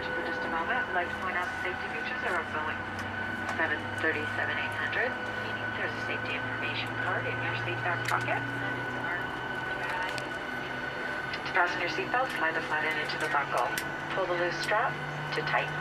For just a moment, I'd like to point out the safety features of our Boeing 737-800, meaning there's a safety information card in your seat back pocket. To fasten your seatbelt, slide the flat end into the buckle. Pull the loose strap to tighten.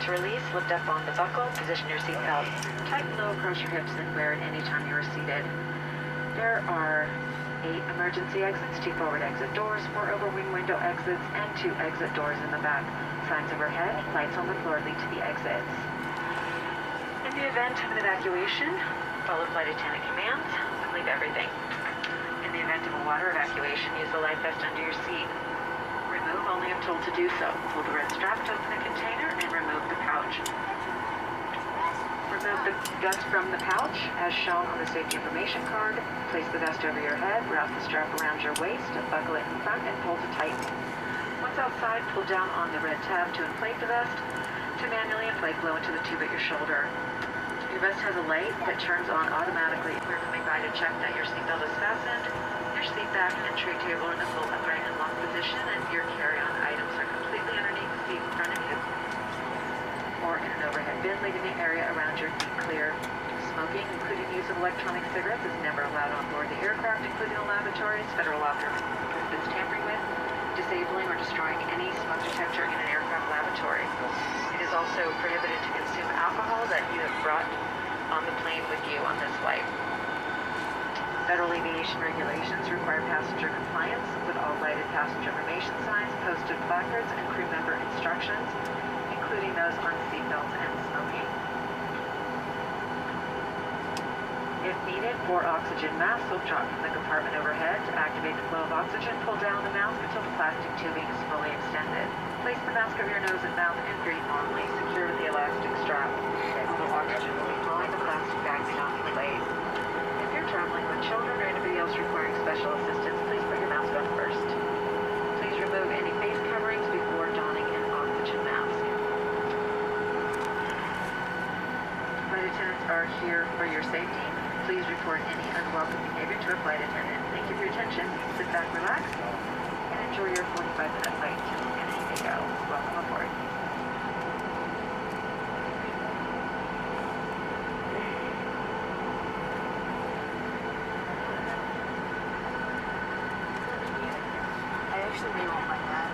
To release, lift up on the buckle, position your seatbelt tight and low across your hips and wear it anytime you are seated. There are 8 emergency exits, 2 forward exit doors, 4 overwing window exits, and 2 exit doors in the back. Signs overhead, lights on the floor lead to the exits. In the event of an evacuation, follow flight attendant commands and leave everything. In the event of a water evacuation, use the life vest under your seat. Remove only if told to do so. Pull the red strap to open the container and remove the pouch. Remove the vest from the pouch, as shown on the safety information card. Place the vest over your head, wrap the strap around your waist, buckle it in front, and pull to tighten. Once outside, pull down on the red tab to inflate the vest. To manually inflate, blow into the tube at your shoulder. Your vest has a light that turns on automatically. We're coming by to check that your seatbelt is fastened, your seat back and tray table in the full upright and locked position, and your carry-on items are completely underneath the seat in front of you, or in an overhead bin, leaving the area around your feet clear. Smoking, including use of electronic cigarettes, is never allowed on board the aircraft, including the lavatories. Federal law prohibits tampering with, disabling, or destroying any smoke detector in an aircraft lavatory. It is also prohibited to consume alcohol that you have brought on the plane with you on this flight. Federal aviation regulations require passenger compliance with all lighted passenger information signs, posted placards, and crew member instructions, including those on seatbelts and smoking. If needed, 4 oxygen masks will drop from the compartment overhead. To activate the flow of oxygen, pull down the mask until the plastic tubing is fully extended. Place the mask over your nose and mouth and breathe normally, secure with the elastic strap. Although oxygen will be flowing, the plastic bag may not be delayed. If you're traveling with children or anybody else requiring special assistance, please put your mask on first. Please remove any face coverings before donning an oxygen mask. Flight attendants are here for your safety. Please report any unwelcome behavior to a flight attendant. Thank you for your attention. Sit back, relax, and enjoy your 45-minute flight to San Diego. Welcome aboard. I actually may want like that.